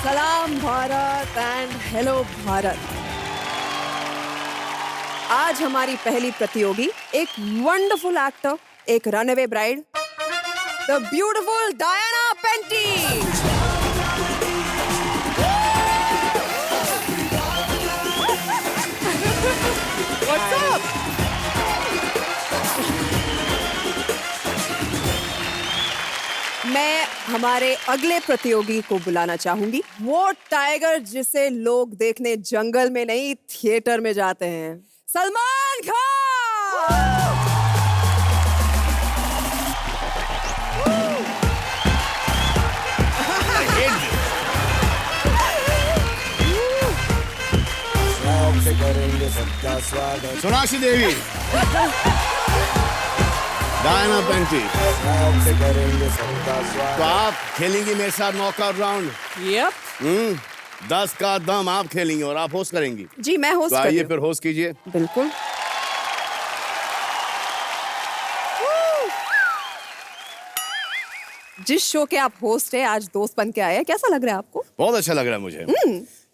सलाम Bharat and hello Bharat. आज हमारी पहली प्रतियोगी एक वंडरफुल एक्टर, एक runaway bride, the beautiful Diana Penty. What's up? मैं हमारे अगले प्रतियोगी को बुलाना चाहूंगी, वो टाइगर जिसे लोग देखने जंगल में नहीं थिएटर में जाते हैं, सलमान खान। करेंगे सबका स्वागत। सोनाक्षी देवी, डायना पेंटी, से करेंगे सबका स्वागत। तो आप खेलेंगी मेरे साथ नॉकआउट राउंड। Yep. 10 का दम आप खेलेंगी और आप होस्ट करेंगी। जी मैं होस्ट तो कर रही आइए हूँ। फिर होस्ट कीजिए। बिल्कुल। जिस शो के आप होस्ट हैं, आज दोस्त बन के आए हैं, कैसा लग रहा है आपको? बहुत अच्छा लग रहा है मुझे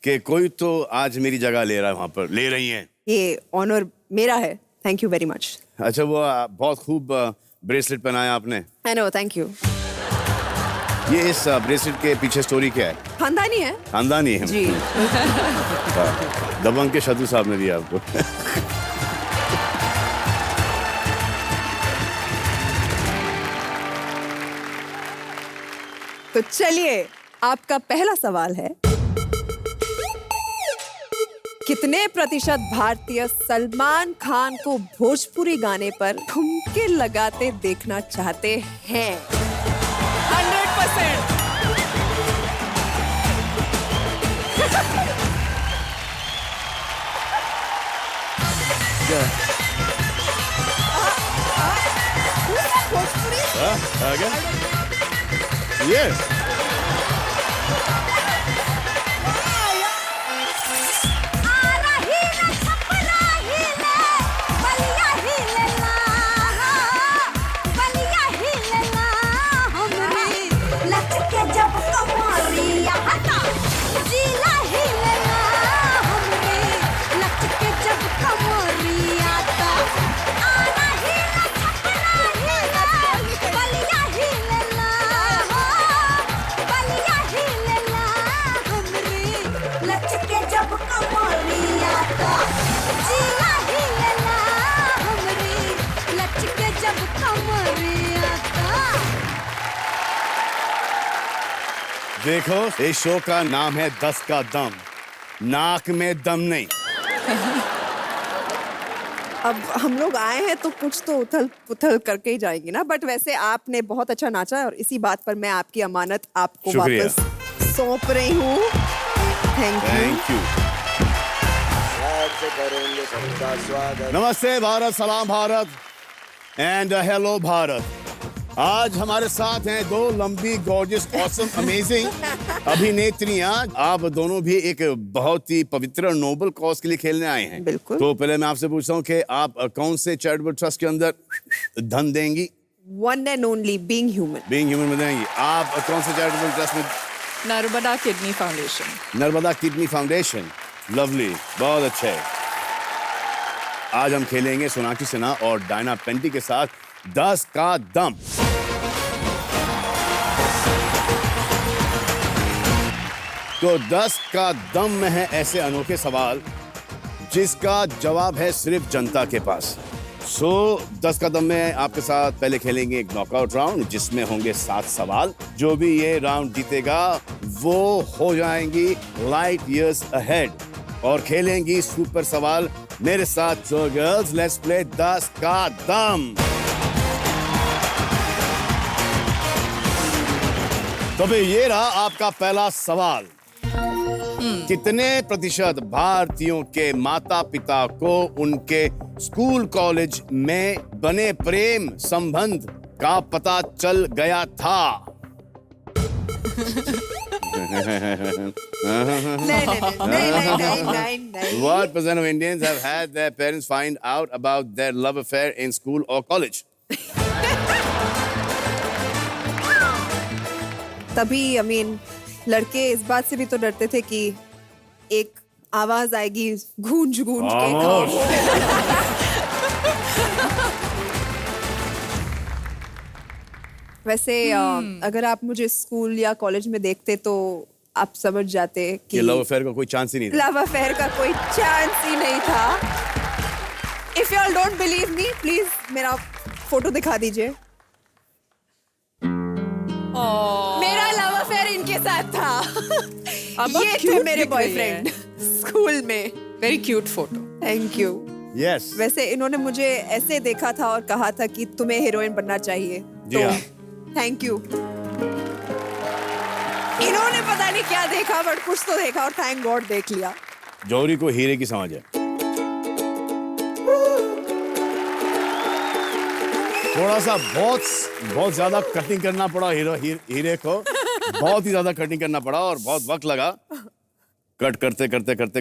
कि कोई तो आज मेरी जगह ले रहा है, वहां पर ले रही हैं। ये ऑनर मेरा है। Thank you very much. अच्छा, वो बहुत खूब ब्रेसलेट पहनाया आपने। I know, thank you. ये इस ब्रेसलेट के पीछे स्टोरी क्या है? खानदानी है खानदानी है। जी। दबंग के शत्रु साहब ने दिया आपको। तो चलिए, आपका पहला सवाल है, कितने प्रतिशत भारतीय सलमान खान को भोजपुरी गाने पर ठुमके लगाते देखना चाहते हैं? 100%। भोजपुरी आ गया? ये देखो, इस शो का नाम है 10 का दम, नाक में दम नहीं। अब हम लोग आए हैं तो कुछ तो उथल पुथल करके ही जाएंगे ना। बट वैसे आपने बहुत अच्छा नाचा है और इसी बात पर मैं आपकी अमानत आपको शुक्रिया। वापस सौंप रही हूँ। Thank you. से करेंगे सबका स्वागत। नमस्ते भारत, सलाम भारत एंड हेलो भारत। आज हमारे साथ हैं दो लंबी, गॉर्जियस, ऑसम, अमेजिंग अभिनेत्रियां। आप दोनों भी एक बहुत ही पवित्र नोबल कॉज के लिए खेलने आए हैं। बिल्कुल। तो पहले मैं आपसे पूछता हूँ कि आप कौन से चैरिटेबल ट्रस्ट के अंदर धन देंगी? One and only being human. Being human में देंगी। आप कौन से चैरिटेबल ट्रस्ट में? Narmada kidney foundation. Narmada kidney foundation. Lovely, बहुत अच्छे। आज हम खेलेंगे सोनाक्षी सिन्हा और डायना पेंटी के साथ 10 का दम। तो 10 का दम में है ऐसे अनोखे सवाल जिसका जवाब है सिर्फ जनता के पास। 10 का दम में आपके साथ पहले खेलेंगे एक नॉकआउट राउंड जिसमें होंगे 7 सवाल। जो भी ये राउंड जीतेगा वो हो जाएंगी लाइट ईयर्स अहेड और खेलेंगी सुपर सवाल मेरे साथ। सो गर्ल्स, लेट्स प्ले 10 का दम। तो भाई ये रहा आपका पहला सवाल। कितने प्रतिशत भारतीयों के माता पिता को उनके स्कूल कॉलेज में बने प्रेम संबंध का पता चल गया था? नहीं। What percent of Indians have had their parents find out about their love affair in school or college? तभी लड़के इस बात से भी तो डरते थे कि एक आवाज आएगी गूंज गूंज के खामोश। वैसे अगर आप मुझे स्कूल या कॉलेज में देखते तो आप समझ जाते कि ये लव अफेयर का कोई चांस ही नहीं था। लव अफेयर का कोई चांस ही नहीं था। If you all don't believe me please मेरा फोटो दिखा दीजिए। मेरा लव अफेयर इनके साथ था। अब आप ये थे cute मेरे दिख रही बॉयफ्रेंड स्कूल में। Very cute photo. Thank you. Yes. वैसे इन्होंने मुझे ऐसे देखा था और कहा था कि तुम्हें हीरोइन बनना चाहिए। जी हाँ। Thank you. इन्होंने पता नहीं क्या देखा बट कुछ तो देखा और थैंक गॉड देख लिया। जौहरी को हीरे की समझ है। थोड़ा सा बहुत ज्यादा कटिंग करना पड़ा हीरे को। बहुत ही ज्यादा कटिंग करना पड़ा और बहुत वक्त लगा कट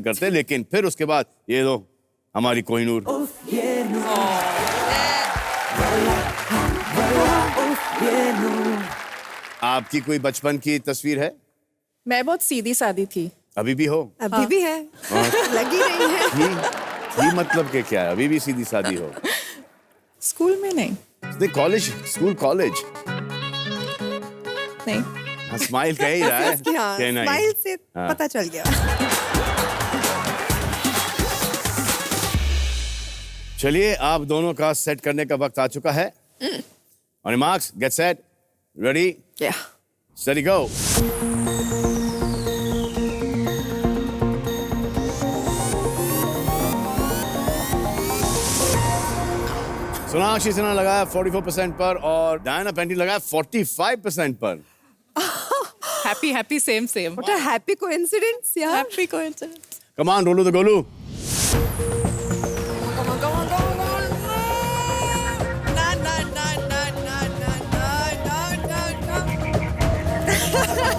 करते लेकिन फिर उसके बाद ये लो हमारी कोहिनूर। आपकी कोई बचपन की तस्वीर है? मैं बहुत सीधी सादी थी। अभी भी हो? अभी भी है। लगी रही है। ही मतलब के क्या है? अभी भी सीधी सादी हो? स्कूल में नहीं। स्कूल कॉलेज नहीं। स्माइल कह ही रहा है। हाँ, कहना ही। स्माइल से हाँ। पता चल गया। चलिए आप दोनों का सेट करने का वक्त आ चुका है। On marks get set ready Yeah. Steady go. Sonakshi Sinha लगाया 44% पर और डायना पेंटी लगाया 45% पर। Happy, same. What a happy coincidence, यार। Happy coincidence. Come on, रोलू द गोलू।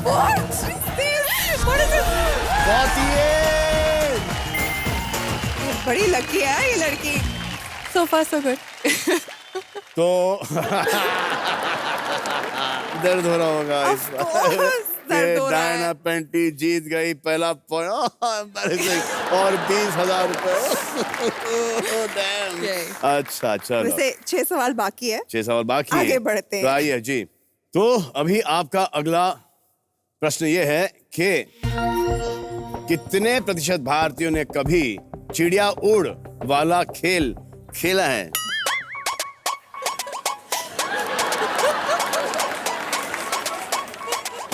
What is this? What is this? 48। बड़ी लकी है ये लड़की। So far, so good. तो दर्द हो रहा होगा इस Of course, दर्द हो रहा है। डायना पेंटी जीत गई पहला पॉइंट और 20,000 रुपए। Yay. अच्छा चलो वैसे 6 सवाल बाकी है। 6 सवाल बाकी आगे है। बढ़ते हैं। तो आइए जी। तो अभी आपका अगला प्रश्न ये है कि कितने प्रतिशत भारतीयों ने कभी चिड़िया उड़ वाला खेल खेला है?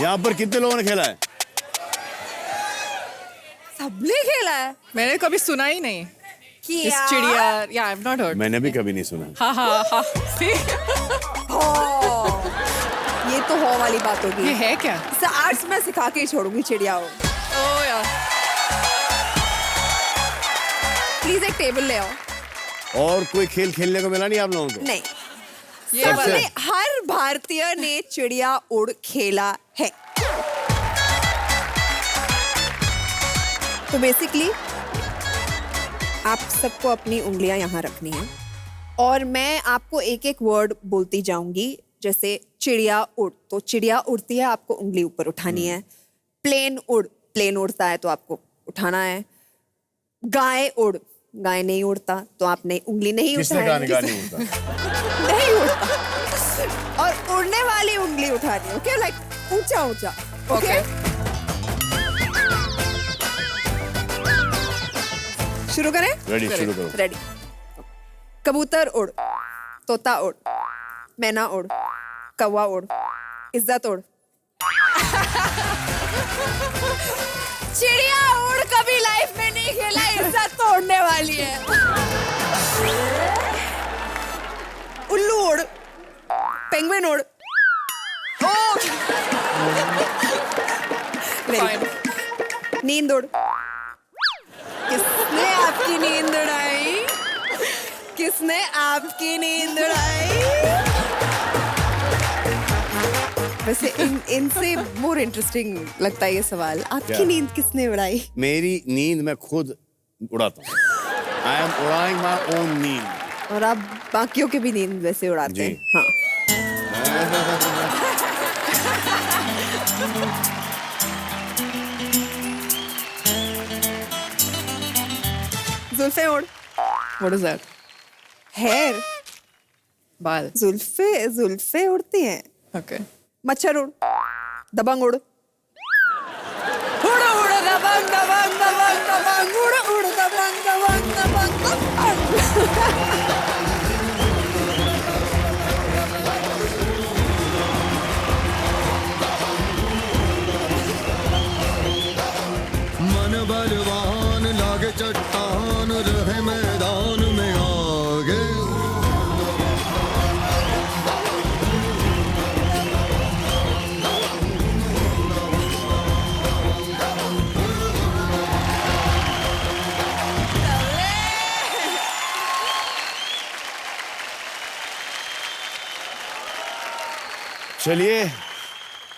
यहाँ पर कितने लोगों ने खेला है? सबने खेला है। मैंने कभी सुना ही नहीं। इस क्या? चिड़िया, yeah, I've not heard. मैंने भी कभी नहीं सुना। हा। See? ये तो हो वाली बात ये होगी। है क्या? इसे आर्ट्स में सिखा के ही छोड़ूंगी चिड़िया हो। Oh यार। प्लीज एक टेबल ले आओ। और कोई खेल खेलने को मिला नहीं आप लोगों को? नहीं, ये सबसे- वाला। हर भारतीय ने चिड़िया उड़ खेला है। तो बेसिकली आप सबको अपनी उंगलियां यहाँ रखनी है और मैं आपको एक एक वर्ड बोलती जाऊंगी। जैसे चिड़िया उड़, तो चिड़िया उड़ती है, आपको उंगली ऊपर उठानी है। प्लेन उड़ता है तो आपको उठाना है। गाय उड़, गाय नहीं उड़ता तो आपने उंगली नहीं किसने उठानी। गाने नहीं होता? नहीं उड़ता। और उड़ने वाली उंगली उठानी, ओके? लाइक ऊंचा ऊंचा, ओके? शुरू करें? रेडी शुरू करो। रेडी। कबूतर उड़, तोता उड़, मैना उड़, कौवा उड़, इज्जत उड़। चिड़िया उड़ कभी लाइफ में नहीं खेला, इज्जत तो उड़ने वाली है। उल्लू उड़, पेंगुइन उड़। Fine. नींद उड़। किसने आपकी नींद उड़ाई? किसने आपकी नींद उड़ाई? वैसे इनसे मोर इंटरेस्टिंग लगता है ये सवाल। आपकी क्या? नींद किसने उड़ाई? मेरी नींद मैं खुद उड़ाता हूँ। आई एम उड़ाइंग माई ओन नींद। और आप बाकियों के भी नींद वैसे उड़ाते जी। हैं। हाँ। जुल्फे ओढ़. What is that? Hair. Bal. जुल्फे उड़ती हैं. Okay. मच्छर उड़. दबंग उड़. मन बलवान लागे चट्टान रहे मैदान में आगे चलिए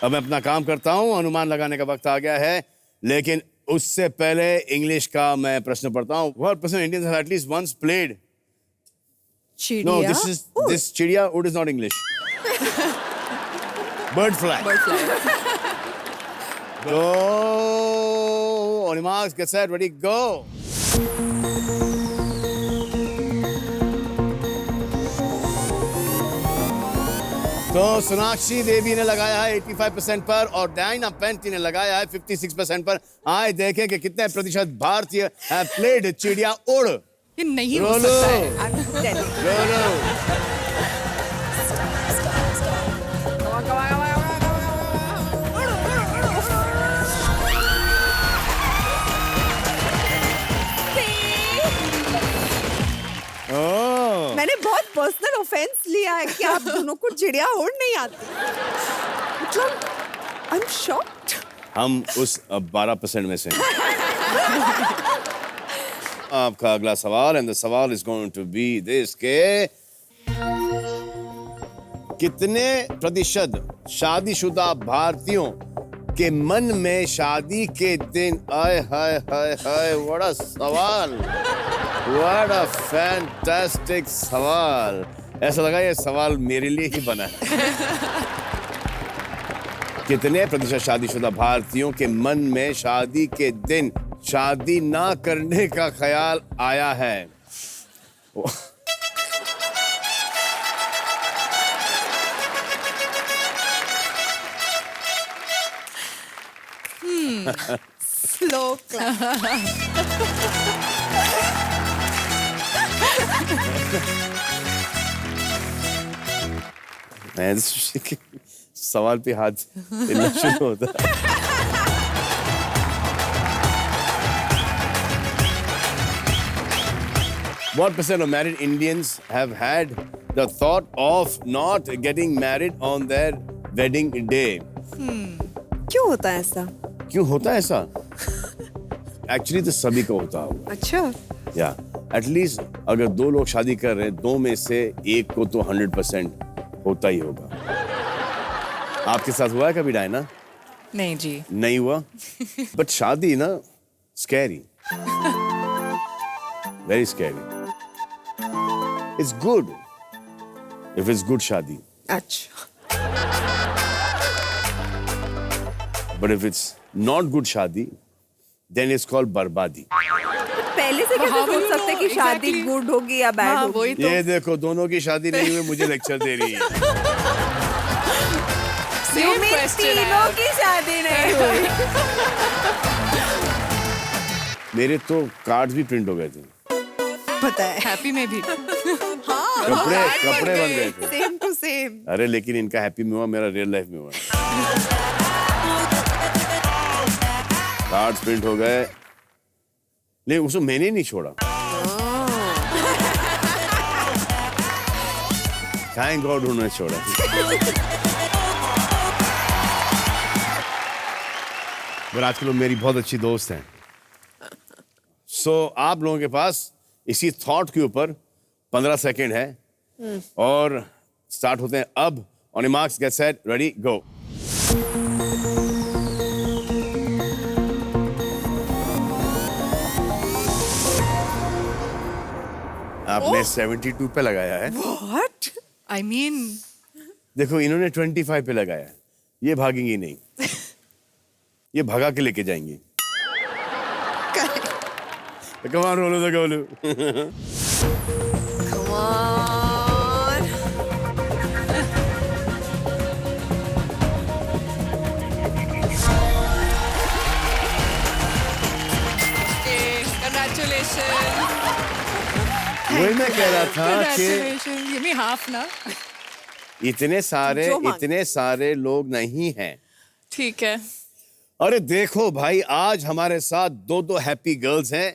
अब मैं अपना काम करता हूं. अनुमान लगाने का वक्त आ गया है, लेकिन उससे पहले इंग्लिश का मैं प्रश्न पढ़ता हूं. What percent Indians have at least once played? No, this चिड़िया उड़ is not English. Bird fly. Bird fly. Go. On your marks, get set, ready, go. तो सोनाक्षी देवी ने लगाया है 85% पर और डायना पेंटी ने लगाया है 56% पर. आए देखें कि कितने प्रतिशत भारतीय have played चिड़िया उड़. ये नहीं हो रोलो. सकता है. I'm telling you. रोलो. ओह. मैंने बहुत पर्सनल ऑफेंस लिया है कि आप दोनों को चिड़िया उड़ नहीं आती. मतलब आई एम शॉक्ड. हम उस 12% में से हैं. आपका अगला सवाल एंड द सवाल is going to be this के कितने प्रतिशत शादीशुदा भारतीयों के मन में शादी के दिन आय हाय हाय हाय बड़ा सवाल. व्हाट अ फैंटास्टिक सवाल. ऐसा लगा ये सवाल मेरे लिए ही बना है. कितने प्रतिशत शादीशुदा भारतीयों के मन में शादी के दिन शादी ना करने का ख्याल आया है? Slow clap. सवाल पे हाथ हिलना शुरू होता है. What percent of married Indians have had the thought of not getting married on their wedding day? क्यों होता है ऐसा? क्यों होता है ऐसा? Actually तो सभी को होता होगा. अच्छा. या एटलीस्ट अगर दो लोग शादी कर रहे हैं, दो में से एक को तो 100% होता ही होगा. आपके साथ हुआ है कभी डायना? नहीं जी. नहीं हुआ. बट शादी ना scary, very scary. It's good if it's good शादी, अच्छा. But if it's not good शादी देन इट्स कॉल्ड बर्बादी. पहले से कैसे हाँ, सोच वही सकते तो, कि शादी exactly. गुड होगी या बैड हाँ, होगी? वही तो. ये देखो दोनों की शादी नहीं हुई, मुझे लेक्चर दे रही है. You Same mean question तीनों है. की शादी नहीं हुई? मेरे तो कार्ड्स भी प्रिंट हो गए थे. पता है. हैप्पी में भी. कपड़े बन गए थे. Same to same. अरे लेकिन इनका हैप्पी में हुआ, मेरा रियल लाइफ में हुआ. कार्ड्स प्रिंट हो गए, लेकिन उसको मैंने नहीं छोड़ा. थैंक गॉड उन्होंने छोड़ा. पर आजकल वो मेरी बहुत अच्छी दोस्त हैं. सो आप लोगों के पास इसी थॉट के ऊपर 15 सेकेंड है और स्टार्ट होते हैं अब. On your marks get set ready गो. आपने 72 पे लगाया है. What? I mean, देखो इन्होंने 25 पे लगाया है. ये भागेंगी नहीं, ये भगा के लेके जाएंगी. Come on, Rolu the Golu. Come on. Okay, congratulations. वही मैं कह रहा था कि Congratulations. Give me half ना. जो मांग- इतने सारे लोग नहीं हैं। ठीक है. अरे देखो भाई, आज हमारे साथ दो हैप्पी गर्ल्स हैं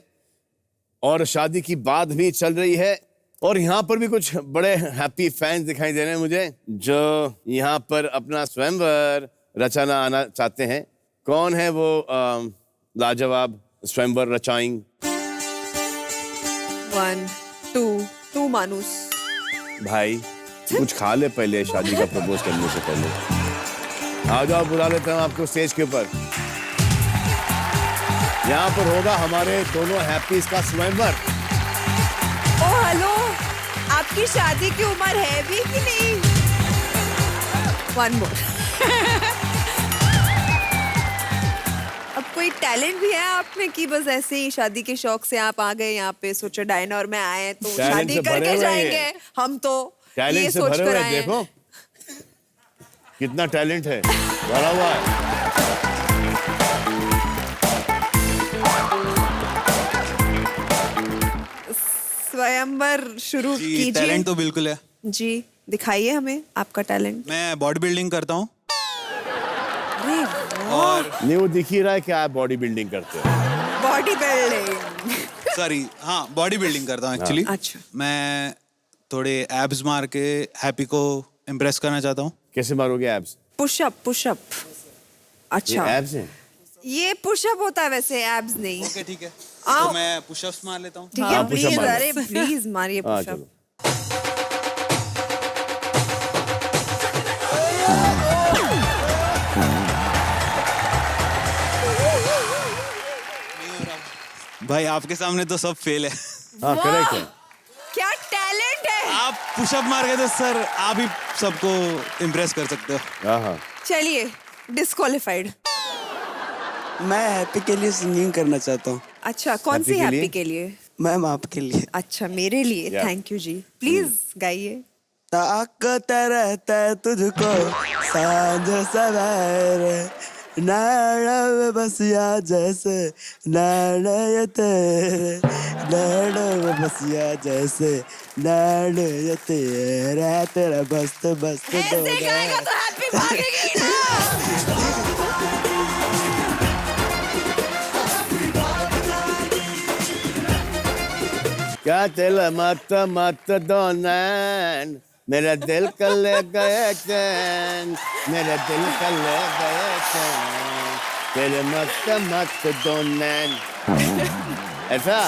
और शादी की बात भी चल रही है और यहाँ पर भी कुछ बड़े हैप्पी फैंस दिखाई दे रहे हैं मुझे, जो यहाँ पर अपना स्वयंवर रचाना आना चाहते हैं। कौन है वो लाजवाब स्वयंवर रचाएं? 1, 2, 2 मानुस। भाई कुछ खा ले पहले, शादी का प्रपोज करने से पहले। आ जाओ, बुला लेते हैं आपको स्टेज के ऊपर। यहाँ पर होगा हमारे दोनों हैप्पीज का स्वयंवर। ओ हेलो, आपकी शादी की उम्र है भी कि नहीं? 1 more। अब कोई टैलेंट भी है आप में कि बस ऐसे ही शादी के शौक से आप आ गए यहाँ पे, सोचा डायना और मैं आए तो टैलेंट शादी से भरे करके हुए जाएंगे हैं। हम तो टैलेंट ये से सोच भरे कर हुए आए हैं, हैं। देखो कितना टैलेंट है भरा हुआ है। स्वयंवर शुरू जी, कीजिए। टैलेंट तो बिल्कुल है। जी दिखाइए हमें आपका टैलेंट। मैं बॉडी बिल्डिंग करता हूँ अरे वाह, और नहीं, वो दिख ही रहा है कि आप बॉडी बिल्डिंग करते हो। Body building. सॉरी, हाँ बॉडी बिल्डिंग करता हूँ एक्चुअली। अच्छा। मैं थोड़े एब्स मार के हैप्पी को इम्प्रेस करना चाहता हूँ। कैसे मारोगे एब्स? Pushup pushup. ये अच्छा, एब्स हैं? ये पुशअप होता है वैसे, एब्स नहीं। ओके ठीक है, आओ। तो मैं पुशअप्स मार लेता हूँ। ठीक हाँ, है, push-up प्लीज, मारो। अरे प्लीज मारिए हाँ पुशअप। चलो। भाई आपके सामने तो सब फेल है। हाँ करेक्ट है। क्या टैलेंट है। आप पुशअप मार के तो सर आप ही सबको इम्प्रेस कर सकते हो। हाँ हाँ। चलिए, डिस्क्वालिफाइड। मैं हैप्पी के लिए सिंगिंग करना चाहता हूँ। अच्छा, कौन Happy सी के हैप्पी लिए? के लिए? मैम आपके लिए। अच्छा, मेरे लिए। Yeah. थैंक यू जी, प्लीज गाइए। ताकता रहता है तुझको सांझ सवेरे, नैना में बसिया जैसे नैना ये तेरे, नैना में बसिया जैसे नैना ये तेरा, तेरा बस्त बस्त दो ऐसे गाएगा तो हैप्पी भागेगी ना। क्या दिल मत मत दोनन, मेरा दिल कर ले गए चैन, मेरा दिल कर ले गए चैन, तेरे मत मत दोनन। ऐसा?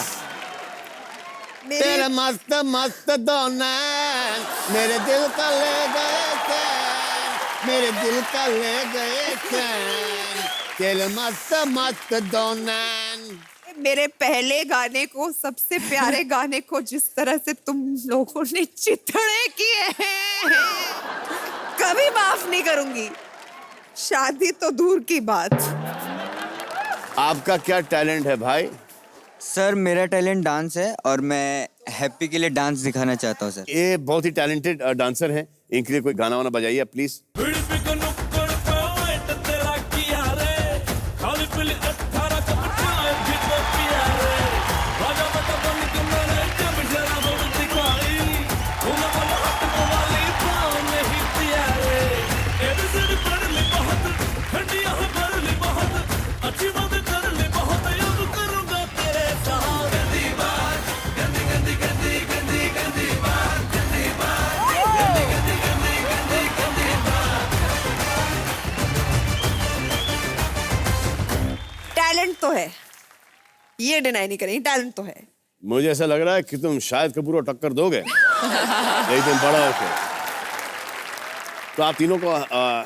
तेरे मस्त मस्त दोनन, मेरे दिल का ले गए चैन, मेरे दिल का ले गए चैन, तेरे मस्त मस्त दोनन। मेरे पहले गाने को, सबसे प्यारे गाने को जिस तरह से तुम लोगों ने चिथड़े किए हैं, कभी माफ नहीं करूंगी। शादी तो दूर की बात। आपका क्या टैलेंट है भाई? सर मेरा टैलेंट डांस है और मैं हैप्पी के लिए डांस दिखाना चाहता हूँ सर। ये बहुत ही टैलेंटेड डांसर हैं। इनके लिए कोई गाना वाना बजाइए प्लीज। टैलेंट तो है, ये डिनाई नहीं करेंगे, टैलेंट तो है। मुझे ऐसा लग रहा है कि तुम शायद कपूर को टक्कर दोगे एक दिन बड़ा होके। तो आप तीनों को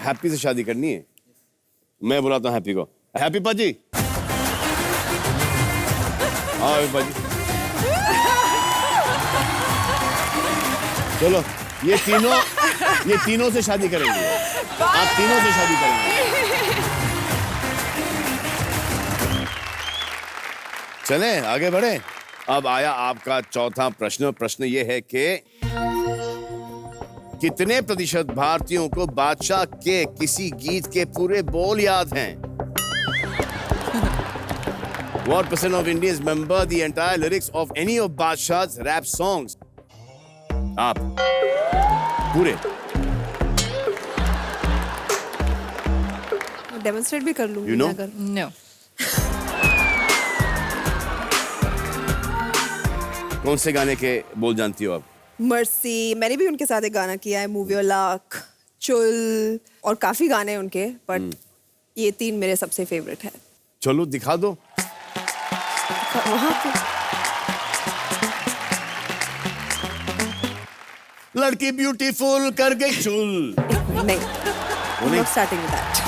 हैप्पी से शादी करनी है। मैं बुलाता हूँ हैप्पी को। हैप्पी पाजी, हाँ पाजी, चलो ये तीनों से शादी करेंगे। आप तीनों से शादी करेंगे। चलें आगे बढ़े। अब आया आपका चौथा प्रश्न। प्रश्न ये है कि कितने प्रतिशत भारतीयों को बादशाह के किसी गीत के पूरे बोल याद हैं? What percent of Indians remember the entire lyrics of any of Badshah's rap songs? आप पूरे डेमोन्स्ट्रेट भी कर लूंगी You know? अगर नो कौन से गाने के बोल जानती हो आप? मर्सी, मैंने भी उनके साथ एक गाना किया है, मूव योर लक, चुल और काफी गाने उनके, बट ये 3 मेरे सबसे फेवरेट है। चलो दिखा दो। वहाँ पे लड़की ब्यूटीफुल कर गई चुल। नहीं, नहीं? Starting with that.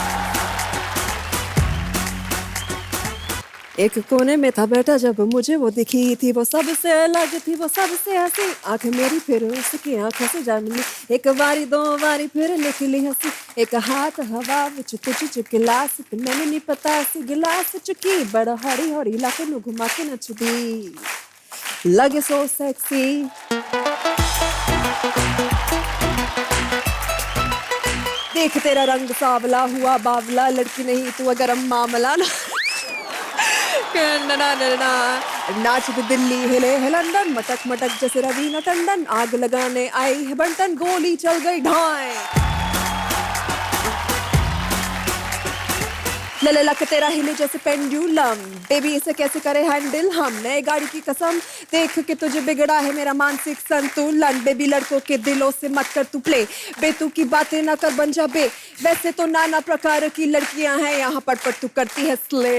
एक कोने में था बैठा जब मुझे वो दिखी थी, वो सबसे अलग थी, वो सबसे हंसी, आंख मेरी फिर उसकी आंखों से जा मिली, एक बारी 2 बारी फिर निकली हंसी, एक हाथ हवा विच कुछ गिलास मैंने नहीं पता सी गिलास चुकी, बड़ा हौरी हौरी लाके नु घुमा के नचदी, लगे सो सेक्सी। देख तेरा रंग सावला हुआ बावला, लड़की नहीं तू अगर मामला ना ना ना ना ना नाच दे दिल्ली हिले है लंदन, मटक मटक जैसे रवीना टंडन, आग लगाने आई है बंटन, गोली चल गई ढाई, लले लक तेरा हिले जैसे पेंडुलम, बेबी इसे कैसे करे हैंडल हम, नए गाड़ी की कसम देख के तुझे बिगड़ा है मेरा मानसिक संतुलन, बेबी लड़कों के दिलों से मत कर तू प्ले, बेतू की बातें ना कर बन जा बे, वैसे तो नाना प्रकार की लड़कियां हैं यहाँ पर तू करती है स्ले।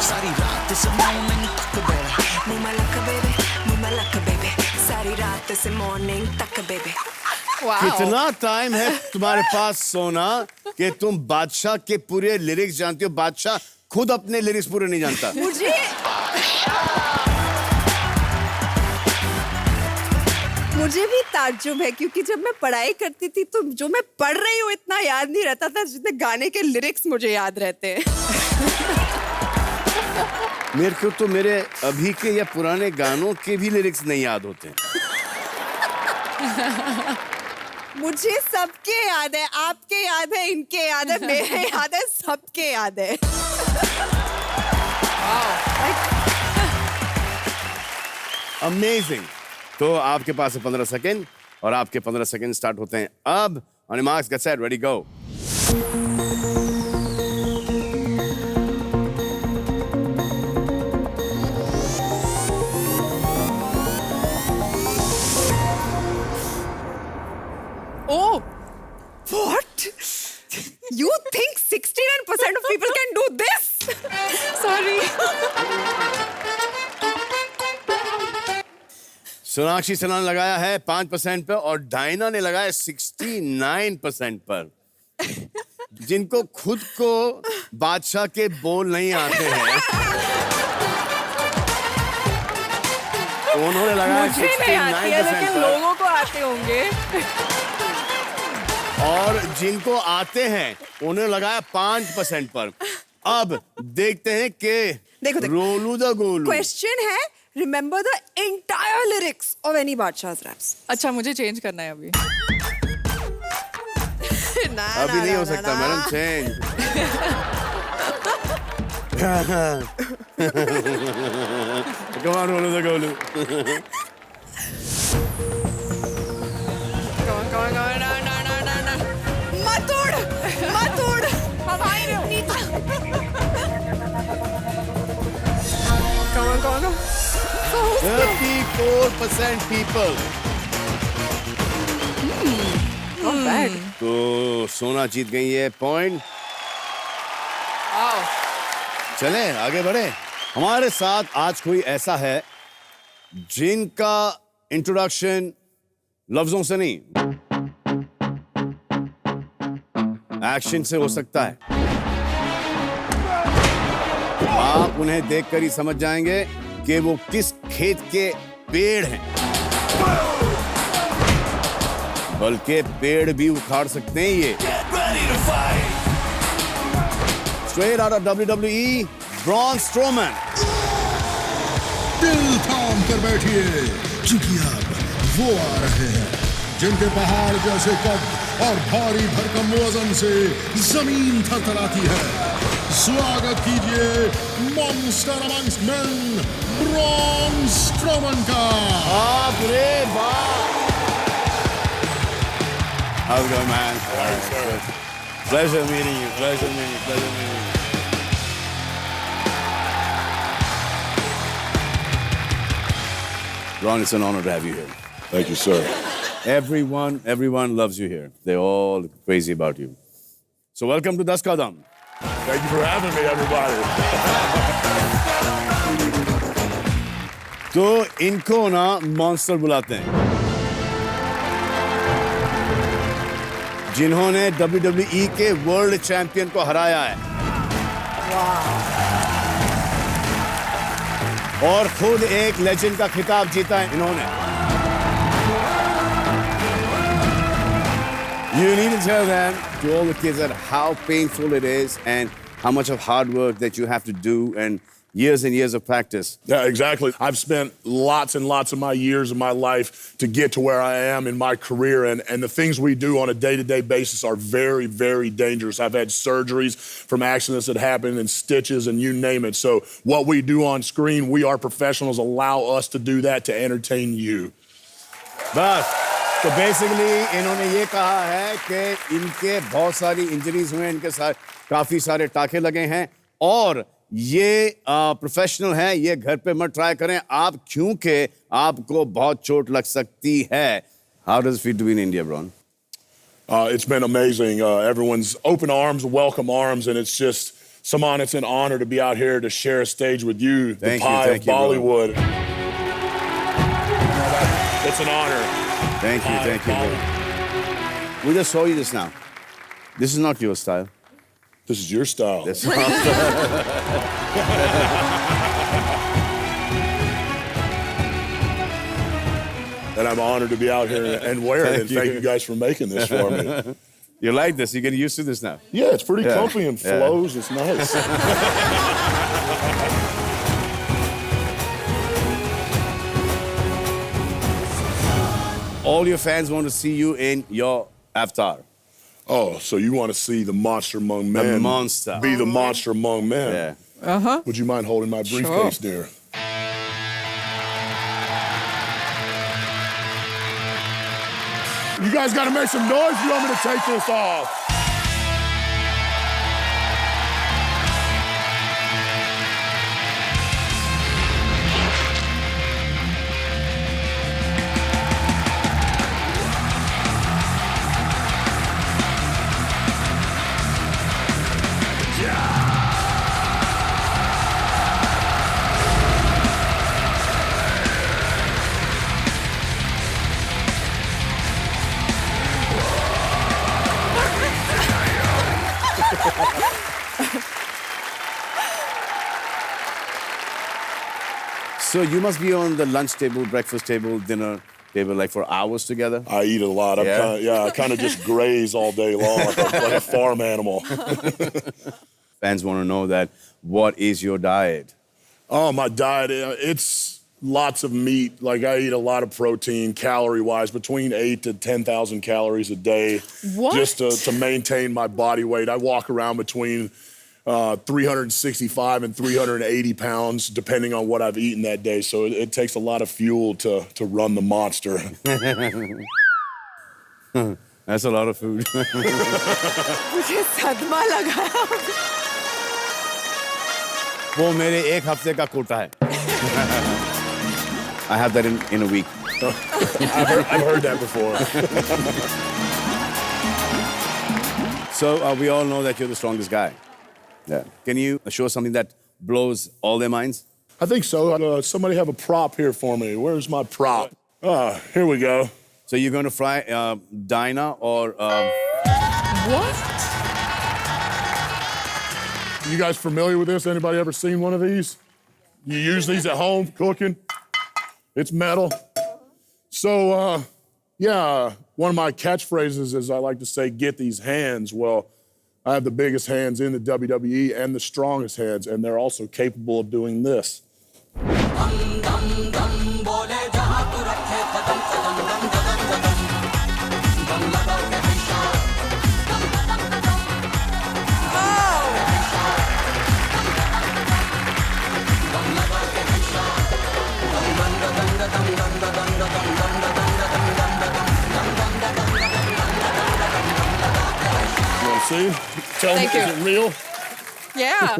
सारी रात से मॉर्निंग तक बेबी, मुँह में लक बेबी, मुँह में लक बेबी, सारी रात से मॉर्निंग तक बेबी। कितना टाइम है तुम्हारे पास सोना कि तुम बादशाह के पूरे लिरिक्स जानती हो? बादशाह खुद अपने लिरिक्स पूरे नहीं जानता। मुझे भी ताज्जुब है क्योंकि जब मैं पढ़ाई करती थी तो जो मैं पढ़ रही हूँ इतना याद नहीं रहता था जितने गाने के लिरिक्स मुझे याद रहते हैं। मेरे को तो मेरे अभी के या पुराने गानों के भी लिरिक्स नहीं याद होते। मुझे सबके याद है, आपके याद है, इनके याद है, मेरे याद है, सबके याद है। अमेजिंग। तो आपके पास है 15 सेकेंड और आपके 15 सेकेंड स्टार्ट होते हैं अब। On marks get set ready go. Oh, what? You think 69% of people can do this? Sorry Sonakshi Sinha ने लगाया है 5% पर और डायना ने लगाया 69% पर। जिनको खुद को बादशाह के बोल नहीं आते हैं उन्होंने लगाया मुझे नहीं आती है 69% लेकिन पर लोगों को आते होंगे। और जिनको आते हैं उन्होंने लगाया 5% पर। अब देखते हैं कि देखो। रोलू द गोलू। क्वेश्चन है, remember the entire lyrics of any Badshah's raps। अच्छा मुझे चेंज करना है अभी। अभी नहीं हो सकता मैडम चेंज। Come on, रोलू द गोलू। मत उड़ हवाई में अपनी। Come on. 34% people। Not bad। तो सोना जीत गई है पॉइंट। चले आगे बढ़े। हमारे साथ आज कोई ऐसा है जिनका इंट्रोडक्शन लफ्जों से नहीं एक्शन से हो सकता है। आप उन्हें देखकर ही समझ जाएंगे कि वो किस खेत के पेड़ हैं, बल्कि पेड़ भी उखाड़ सकते हैं ये। Straight out of WWE, Braun Strowman. दिल थाम कर बैठिए क्योंकि अब वो आ रहे हैं जिनके पहाड़ जैसे कद और भारी भरकम वजन से जमीन थरथराती है। स्वागत कीजिए monster amongst main Braun Strowman का। बाप रे बाप। How's it going, man? Pleasure meeting you. Pleasure meeting you. Pleasure meeting you. Ron, it's an honor to have you here. Thank you, sir. Everyone loves you here. They're all crazy about you. So welcome to Das Ka Dam. Thank you for having me, everybody. तो इनको ना monster बुलाते हैं, जिन्होंने WWE के world champion को हराया है और खुद एक लेजेंड का खिताब जीता है इन्होंने। You need to tell them, to all the kids, that how painful it is and how much of hard work that you have to do and years and years of practice. Yeah, exactly. I've spent lots and lots of my years of my life to get to where I am in my career, and the things we do on a day-to-day basis are very, very dangerous. I've had surgeries from accidents that happen and stitches and you name it. So what we do on screen, we are professionals. Allow us to do that to entertain you. बस तो basically इन्होंने ये कहा है कि इनके बहुत सारी इंजरीज हुए हैं, इनके साथ काफी सारे टाके लगे हैं और ये प्रोफेशनल हैं, ये घर पे मत ट्राई करें आप क्योंकि आपको बहुत चोट लग सकती है। How does it feel to be in India, Braun? It's been amazing. Everyone's open arms, welcome arms, and it's just, Saman, it's an honor to be out here to share a stage with you, the pie of Bollywood. It's an honor. Thank you, bro. We just saw you just now. This is not your style. This is your style. That's our style. And I'm honored to be out here and wear it. And thank you guys for making this for me. You like this? You get used to this now? Yeah, it's pretty comfy and flows. It's nice. All your fans want to see you in your avatar. Oh, so you want to see the monster among men? The monster. Be the monster among men. Yeah. Uh-huh. Would you mind holding my briefcase, dear? You guys got to make some noise. You want me to take this off? So you must be on the lunch table, breakfast table, dinner table, like for hours together? I eat a lot. I kind of just graze all day long, like a farm animal. Fans want to know that. What is your diet? Oh, my diet, it's lots of meat. Like I eat a lot of protein, calorie-wise, between 8 to 10,000 calories a day. What? Just to maintain my body weight. I walk around between 365 and 380 pounds, depending on what I've eaten that day. So it takes a lot of fuel to run the monster. That's a lot of food. मुझे सदमा लगा। वो मेरे एक हफ्ते का कोटा है। I have that in a week. I've heard that before. So we all know that you're the strongest guy. Yeah. Can you show us something that blows all their minds? I think so. Somebody have a prop here for me. Where's my prop? Here we go. So you're going to fry Dinah or... What? You guys familiar with this? Anybody ever seen one of these? You use these at home, cooking? It's metal. So, yeah, one of my catchphrases is I like to say, get these hands. Well, I have the biggest hands in the WWE and the strongest hands, and they're also capable of doing this. You want to see? Tell Thank me, you. is it real? Yeah.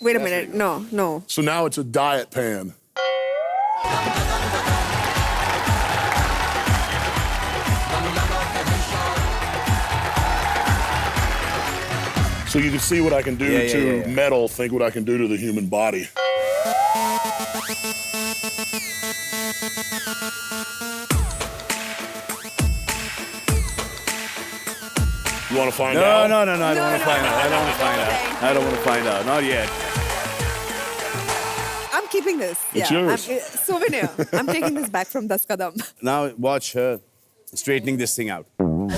Wait a minute. No. So now it's a diet pan. So you can see what I can do to metal, think what I can do to the human body. You want to find out? No, I don't No, want to no, find no, out. I no, don't want to no, find no, out. no. I don't want to find out. Not yet. I'm keeping this. It's yeah. yours. Souvenir. I'm taking this back from Das Kadam. Now watch her straightening this thing out. Not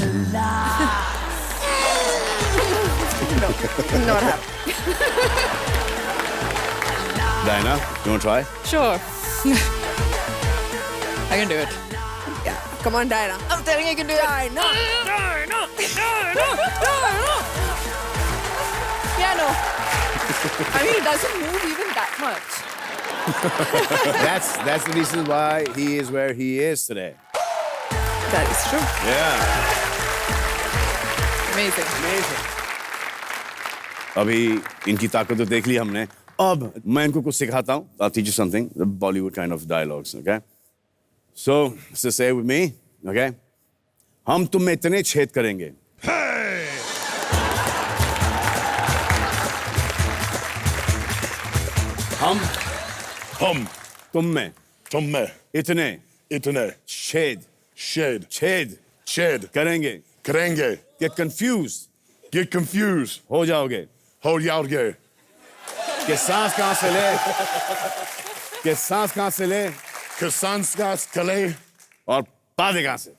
happening. Diana, you want to try? Sure. I can do it. Yeah. Come on, Diana. I'm telling you I can do it. Diana. Yeah, no. I mean, it doesn't move even that much. That's the reason why he is where he is today. That is true. Yeah. Amazing. अभी इनकी ताकत तो देख ली हमने. अब मैं इनको कुछ सिखाता हूँ. I'll teach you something. The Bollywood kind of dialogues, okay? So say with me, okay? हम तुम में इतने छेद करेंगे. हम तुम में इतने छेद करेंगे. Get confused. हो जाओगे. कि सांस कहाँ से ले और बातें कहाँ से.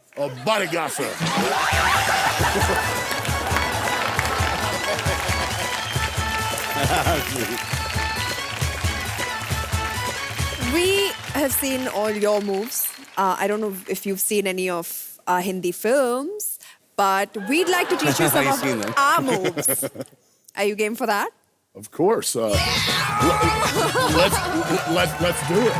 We have seen all your moves. I don't know if you've seen any of Hindi films, but we'd like to teach you some I've of seen them. our moves. Are you game for that? Of course. Let's do it.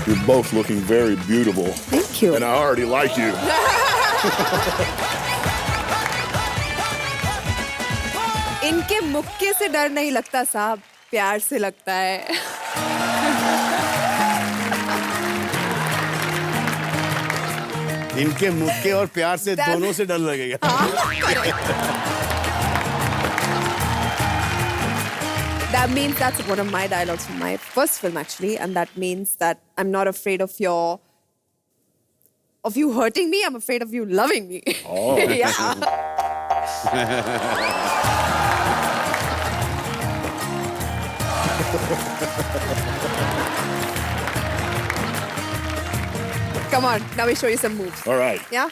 You're both looking very beautiful. Thank you. And I already like you. इनके मुक्के से डर नहीं लगता साहब, प्यार से लगता है. इनके मुक्के और प्यार से दोनों से डर लगेगा. That means that's one of my dialogues from my first film, actually, and that means that I'm not afraid of you hurting me. I'm afraid of you loving me. Oh. Yeah. Come on, now we show you some moves. All right. Yeah.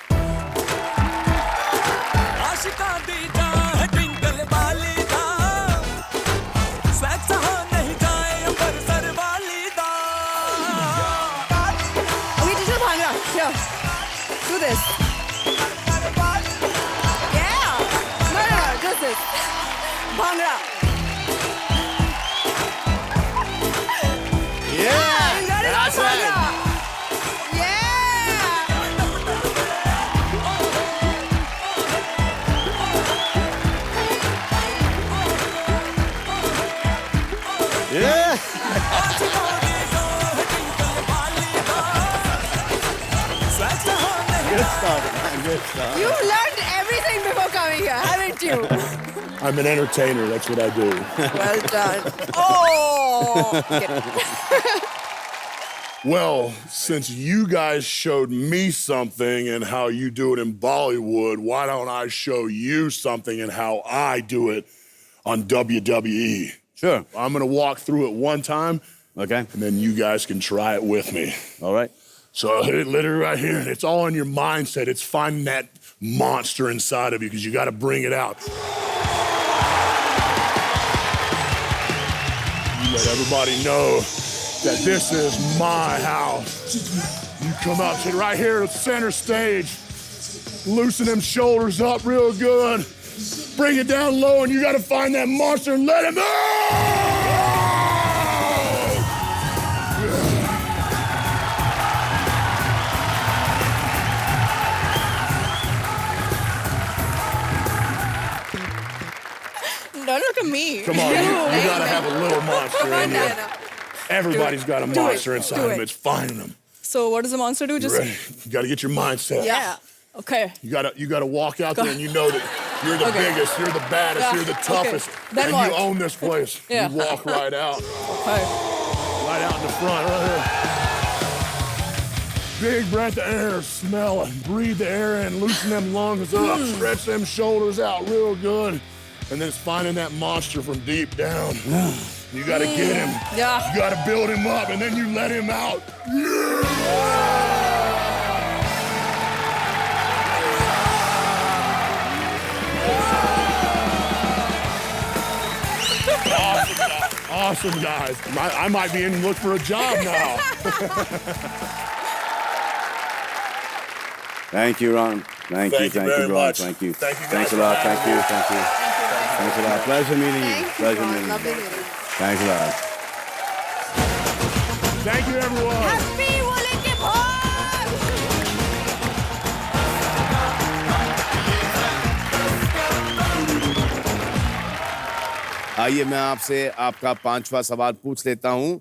Okay, teacher Bhangra, here. Do this. Yeah. No, just this. Bhangra. Yeah, You got it, that's Bhangra. right. Yeah. Good stuff, man. Good stuff. You learned everything before coming here, haven't you? I'm an entertainer. That's what I do. Well done. Oh! Get it. Well, since you guys showed me something and how you do it in Bollywood, why don't I show you something and how I do it on WWE? Sure. I'm going to walk through it one time, Okay. and then you guys can try it with me. All right. So literally right here, and it's all in your mindset. It's finding that monster inside of you because you got to bring it out. You let everybody know that this is my house. You come up to right here, center stage. Loosen them shoulders up real good. Bring it down low, and you got to find that monster and let him out! Don't look at me. Come on, you gotta have a little monster in you. Everybody's got a monster inside Do them. it. It's finding them. So what does the monster do? You Just ready? You gotta get your mindset. yeah. Okay. You gotta walk out there and you know that you're the Okay. biggest, you're the baddest, Yeah. you're the toughest, Then and what? you own this place. Yeah. You walk right out, Okay. right out in the front, right here. Big breath of air, smell it, breathe the air in, loosen them lungs up, stretch them shoulders out real good, and then it's finding that monster from deep down. You gotta get him. Yeah. You gotta build him up, and then you let him out. Awesome, guys. I might be in and look for a job now. Thank you, Ron. Thank you, very Ron. much. Thank you. Thank you guys Thanks a for lot. having Thank you. me. Thank you. Thanks a lot. Pleasure meeting you. Thank you, Pleasure Ron. meeting Lovely you. meeting you. Thanks a lot. Thank you, everyone. Happy बोले के भाग। आइए मैं आपसे आपका 5वां सवाल पूछ लेता हूं।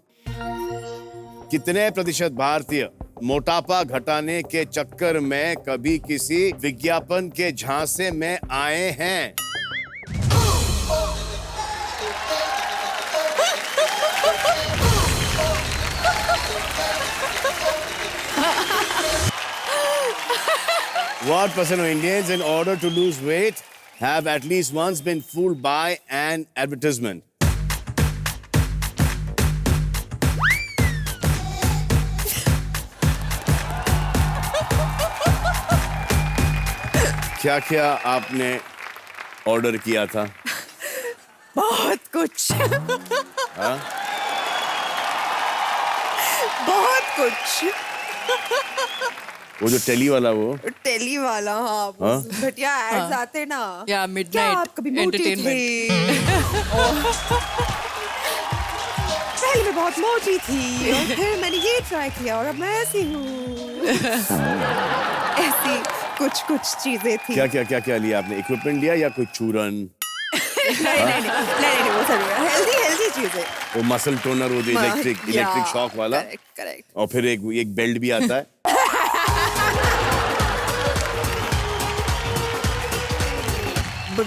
कितने प्रतिशत भारतीय मोटापा घटाने के चक्कर में कभी किसी विज्ञापन के झांसे में आए हैं? What percent of Indians, in order to lose weight, have at least once been fooled by an advertisement? क्या क्या आपने ऑर्डर किया था? बहुत कुछ। हाँ? बहुत कुछ। वो जो टेली वाला वो टेली वाला, हाँ, वो घटिया एड्स आते ना। या क्या midnight आप कभी मोटी entertainment। थी? पहले मैं बहुत मोटी थी और फिर मैंने ये ट्राई किया और अब मैं ऐसी हूँ। ऐसी कुछ चीजें थी। क्या लिया आपने? इक्विपमेंट लिया या कोई चूरन? नहीं, वो सब हेल्दी चीजें। वो मसल टोनर, वो जो इलेक्ट्रिक शॉक वाला। करेक्ट। और फिर एक बेल्ट भी आता है।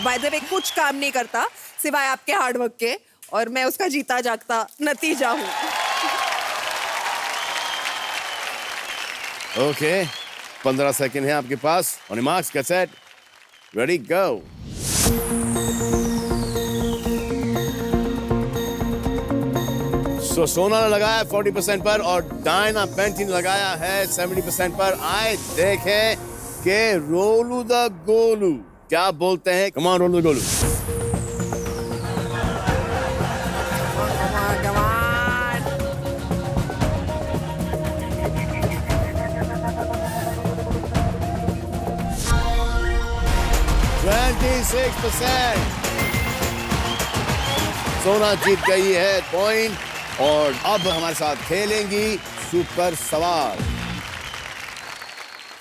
बाय द वे कुछ काम नहीं करता सिवाय आपके हार्डवर्क के, और मैं उसका जीता जागता नतीजा हूँ। ओके, 15 सेकंड है आपके पास। On your marks, get set, ready, go. So Sona ने लगाया 40% पर और डायना पेंटी ने लगाया है 70% पर। आए देखें कि रोलू द गोलू क्या बोलते हैं। कम ऑन रोलू द गोलू। Come on. 26%। सोना जीत गई है पॉइंट और अब हमारे साथ खेलेंगी सुपर सवाल।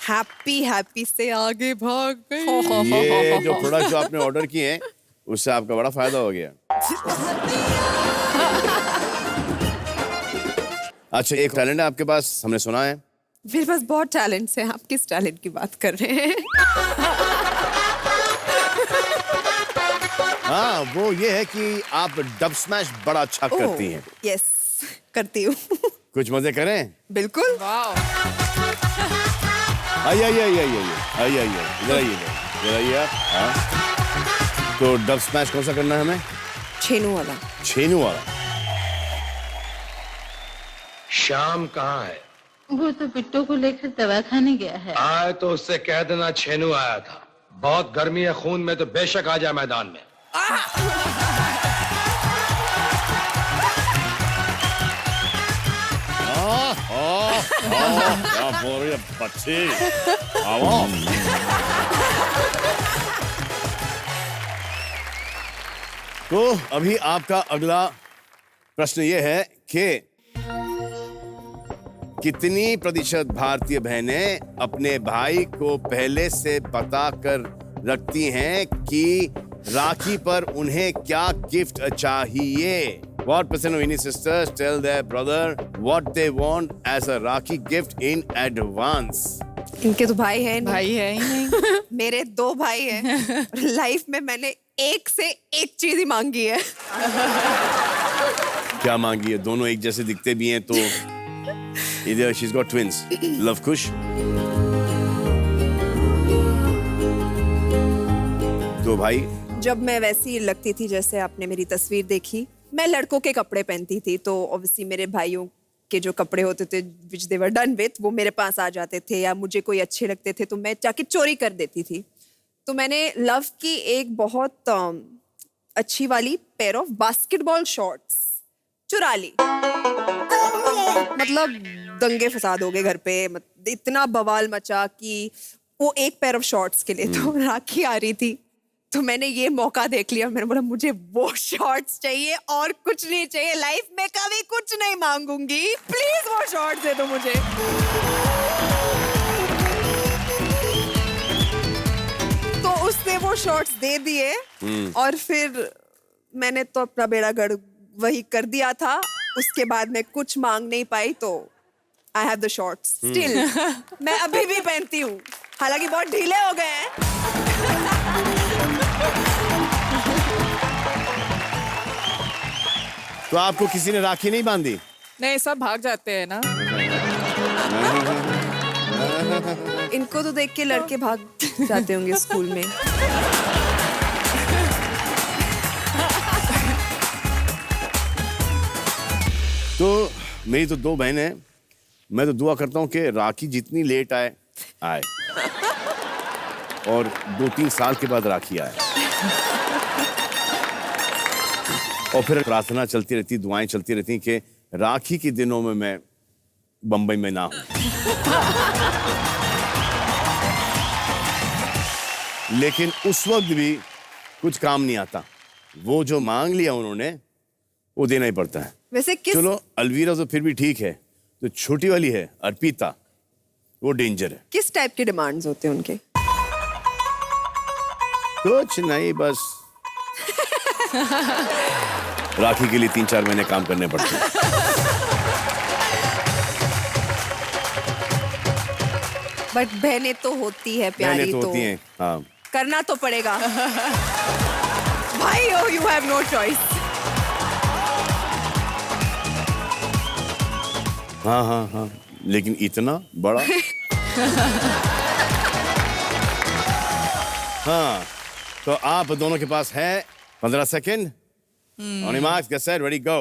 हैप्पी से आगे भाग गई। ये जो प्रोडक्ट जो आपने ऑर्डर किए हैं उससे आपका बड़ा फायदा हो गया। अच्छा, एक टैलेंट है आपके पास, हमने सुना है। मेरे पास बहुत टैलेंट्स हैं। आप किस टैलेंट की बात कर रहे हैं? हाँ, वो ये है कि आप डब स्मैश बड़ा अच्छा करती हैं। यस, करती हूँ। कुछ मजे करें? बिल्कुल। वाओ। आइए इधर आइए आप। हाँ, तो डब स्मैश कौन सा करना है हमें? छेनू वाला। छेनू वाला। शाम कहाँ है? वो तो बिट्टू को लेकर दवा खाने गया है। आए तो उससे कह देना छेनू आया था। बहुत गर्मी है खून में तो बेशक आ जाए मैदान में। क्या बोल रही है बच्ची? आओ। तो अभी आपका अगला प्रश्न ये है कि कितनी प्रतिशत भारतीय बहनें अपने भाई को पहले से बता कर रखती हैं कि राखी पर उन्हें क्या गिफ्ट चाहिए? What percent of Indian sisters tell their brother what they want as a Rakhi gift in advance? इनके तो भाई है नहीं। भाई है ही नहीं। मेरे 2 भाई हैं। लाइफ में मैंने एक से एक चीज ही मांगी है। क्या मांगी है? दोनों एक जैसे दिखते भी हैं तो इधर she's got twins. Love Kush. तो भाई जब मैं वैसी लगती थी जैसे आपने मेरी तस्वीर देखी, मैं लड़कों के कपड़े पहनती थी तो ऑब्वियसली मेरे भाइयों के जो कपड़े होते थे विच दे वर डन विथ वो मेरे पास आ जाते थे, या मुझे कोई अच्छे लगते थे तो मैं जाके चोरी कर देती थी। तो मैंने लव की एक बहुत अच्छी वाली पेयर ऑफ बास्केटबॉल शॉर्ट्स चुरा ली। मतलब दंगे फसाद हो गए घर पे, इतना बवाल मचा कि वो एक पेयर ऑफ शॉर्ट्स के लिए तो राखी आ रही थी, तो मैंने ये मौका देख लिया। मैंने बोला मुझे वो शॉर्ट्स चाहिए और कुछ नहीं चाहिए, लाइफ में कभी कुछ नहीं मांगूंगी, प्लीज वो शॉर्ट्स दे दो मुझे। तो उसने वो शॉर्ट्स दे दिए और फिर मैंने तो अपना बेड़ा गर्क वही कर दिया था। उसके बाद मैं कुछ मांग नहीं पाई तो I have the shorts still. मैं अभी भी पहनती हूँ, हालांकि बहुत ढीले हो गए हैं। तो आपको किसी ने राखी नहीं बांधी? नहीं, सब भाग जाते हैं ना। इनको तो देख के लड़के भाग जाते होंगे स्कूल में। तो मेरी तो 2 बहनें हैं, मैं तो दुआ करता हूँ कि राखी जितनी लेट आए और 2-3 साल के बाद राखी आए और फिर प्रार्थना चलती रहती, दुआएं चलती रहती कि राखी के दिनों में मैं बंबई में ना हूं। लेकिन उस वक्त भी कुछ काम नहीं आता, वो जो मांग लिया उन्होंने वो देना ही पड़ता है। वैसे किस चलो अलवीरा तो फिर भी ठीक है, तो छोटी वाली है अर्पिता, वो डेंजर है। किस टाइप के डिमांड्स होते हैं उनके? कुछ नहीं, बस राखी के लिए 3-4 महीने काम करने पड़ते हैं। बट बहनें तो होती है प्यारी, बहनें तो होती हैं, हाँ। करना तो पड़ेगा। भाई हो, यू हैव नो चॉइस। हाँ हाँ हाँ, लेकिन इतना बड़ा। हाँ, तो आप दोनों के पास है 15 second. On your marks, get set, ready, go.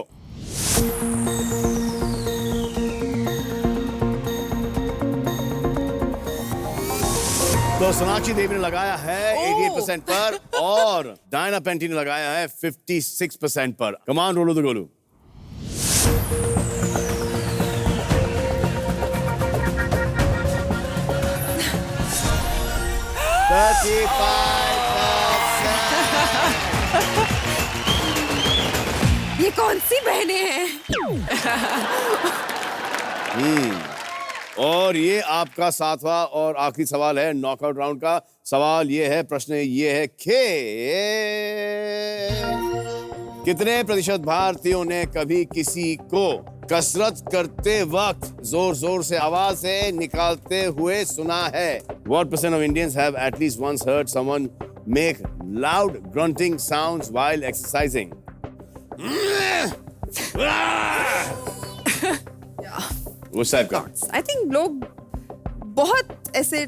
तो सोनाक्षी देवी ने लगाया है 88% पर और डायना पेंटी ने लगाया है 56% पर। कमान रोलो द गोलू। ये कौन सी बहनें हैं? और ये आपका 7वां और आखिरी सवाल है नॉकआउट राउंड का। सवाल ये है, प्रश्न ये है कि कितने प्रतिशत भारतीयों ने कभी किसी को कसरत करते वक्त जोर जोर से आवाज से निकालते हुए सुना है? What percent of Indians have at least once heard someone make loud grunting sounds while exercising? उस टाइप का। आई थिंक लोग बहुत ऐसे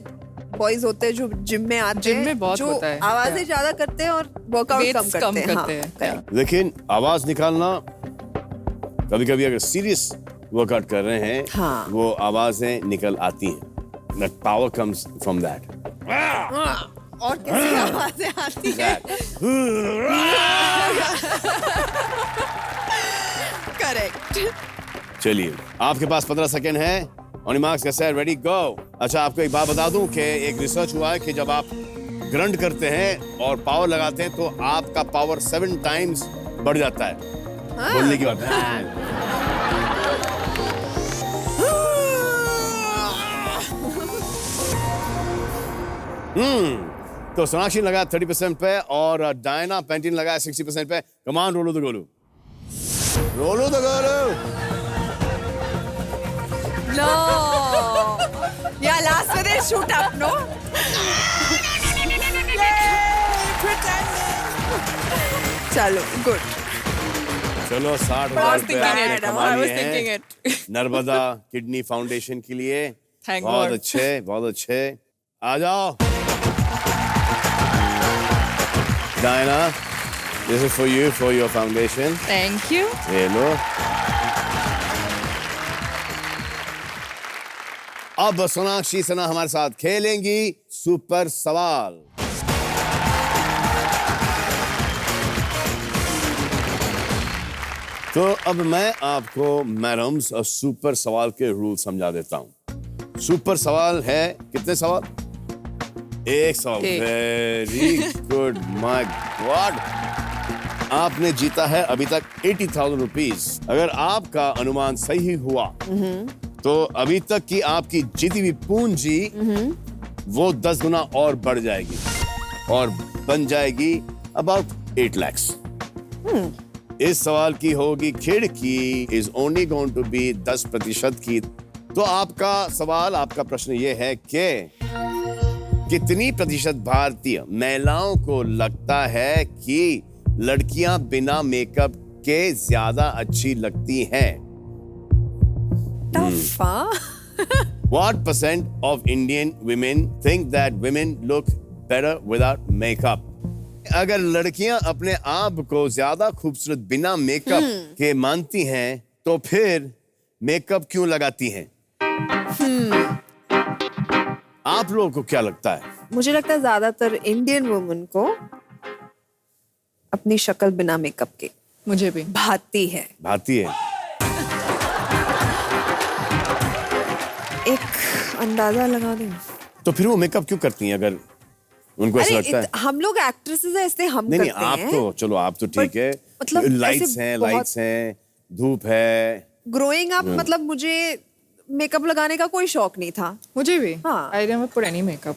बॉयज होते हैं जो जिम में आते जिम में हैं, बहुत जो होता है। आवाजें ज्यादा करते हैं और वर्कआउट Weights कम करते हैं। हैं। लेकिन आवाज निकालना कभी कभी अगर सीरियस वर्कआउट कर रहे हैं, हाँ। वो आवाजें निकल आती हैं. That power comes from that. और कैसी आवाजें आती है? करेक्ट. चलिए, आपके पास 15 सेकंड है. On marks, get set, ready, go. अच्छा, आपको एक बात बता दूं कि एक रिसर्च हुआ है कि जब आप ग्रंट करते हैं और पावर लगाते हैं तो आपका पावर 7 टाइम्स बढ़ जाता है. बोलने की बात है. तो सोनाक्षी लगा 30% पे और डायना पेंटिन लगा 60% पे. कमान, रोलो द गोलू. रोलो द गोलू. No. Yeah, last with they shoot up, no? चलो, good. चलो 60,000 I was रुपए thinking आपने it. कमा I was लिए thinking हैं it. नर्मदा किडनी फाउंडेशन के लिए. Thank बहुत God. अच्छे, बहुत अच्छे. आ जाओ. Diana, this is for you, for your foundation. Thank you. ये लो. अब सोनाक्षी सिन्हा हमारे साथ खेलेंगी सुपर सवाल. तो अब मैं आपको मैडम्स और सुपर सवाल के रूल समझा देता हूं. सुपर सवाल है कितने सवाल? एक सवाल. एक. Very good, my God. आपने जीता है अभी तक 80,000 रुपीज. अगर आपका अनुमान सही हुआ तो अभी तक की आपकी जीती हुई पूंजी वो 10 गुना और बढ़ जाएगी और बन जाएगी अबाउट 8 lakhs. इस सवाल की होगी खिड़की is only going to be 10% की. तो आपका सवाल, आपका प्रश्न ये है कि कितनी प्रतिशत भारतीय महिलाओं को लगता है कि लड़कियां बिना मेकअप के ज्यादा अच्छी लगती हैं? Tough, huh? What percent of Indian women think that women look better without makeup? अगर लड़कियां अपने आप को ज्यादा खूबसूरत बिना मेकअप के मानती हैं तो फिर मेकअप क्यों लगाती हैं? आप लोगों को क्या लगता है? मुझे लगता है ज्यादातर इंडियन वुमन को अपनी शक्ल बिना मेकअप के मुझे भी भाती है. भाती है. एक अंदाजा लगा दूं. तो फिर वो मेकअप क्यों करती हैं अगर उनको ऐसा लगता है? हम लोग एक्ट्रेसेस हैं इसलिए हम नहीं, करते आप हैं. तो चलो, आप तो ठीक है. मतलब लाइट्स ऐसे हैं, बहुत- लाइट्स हैं, धूप है. ग्रोइंग अप मतलब मुझे मेकअप लगाने का कोई शौक नहीं था. मुझे भी. हाँ. I never put any makeup.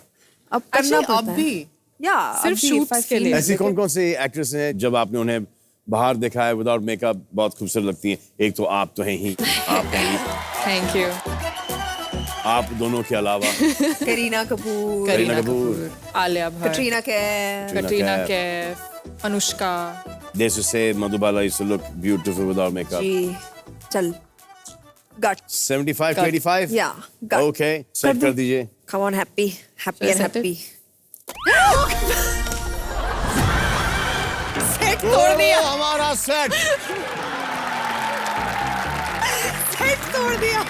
अब करना Actually, पड़ता अब है. भी. या सिर्फ shoots के लिए. ऐसी कौन कौन सी एक्ट्रेस हैं जब आपने उन्हें बाहर देखा है विदाउट मेकअप बहुत खूबसूरत लगती हैं? एक तो आप तो हैं ही, आप हैं ही. Thank you. आप दोनों के अलावा Kareena Kapoor, Kareena Kapoor, Alia Bhatt, Katrina Kaif, Katrina Kaif. Kaif, Anushka. they used to say Madhubala used to look beautiful without makeup. जी. चल. Gut. 75 to 85? Yeah, gut. Okay, set कर दीजिए. Come on, happy Shall I and set it? happy. Set तोड़ दिया. हमारा सेट. सेट तोड़ दिया.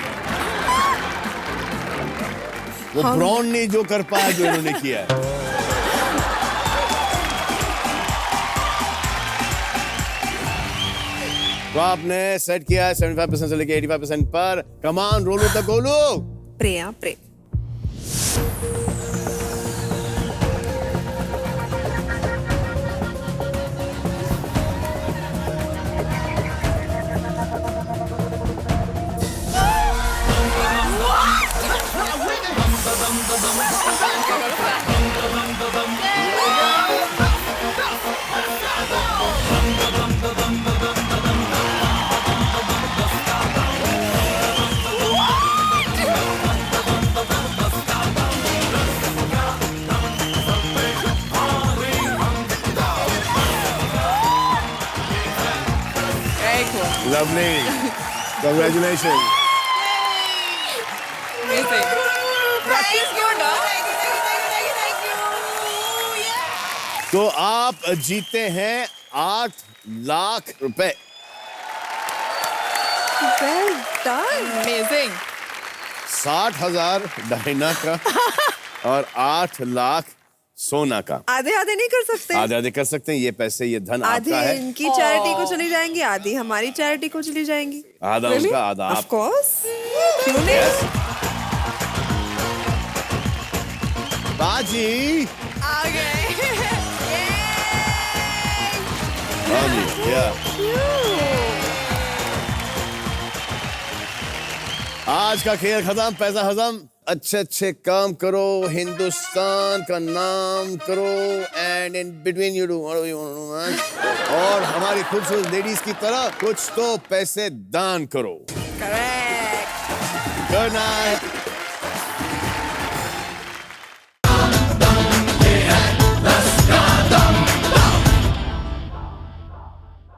वो ब्राउन ने जो कर पाया जो इन्होंने किया है. तो आपने सेट किया है 75% से लेके 85% पर. कमान, रोलो द गोलू. Priya pray. Very cool. Lovely. Congratulations. Amazing. Practice क्यों ना? तो आप जीते हैं 8 लाख रुपए. Well done. Amazing. 60,000 डायना का और 8 लाख सोना का। आधे आधे नहीं कर सकते? आधे आधे कर सकते हैं। ये पैसे, ये धन आधी आपका है। इनकी चैरिटी को चली जाएंगी, आधी हमारी चैरिटी को चली जाएंगी। आधा Really? उसका, आधा Of आप। course. क्यों नहीं? बाजी। आ गए। बाजी, या। आज का खेल खत्म, पैसा हजम। अच्छे अच्छे काम करो, हिंदुस्तान का नाम करो, and in between you do और हमारी खूबसूरत लेडीज की तरह कुछ तो पैसे दान करो। Correct. Good night.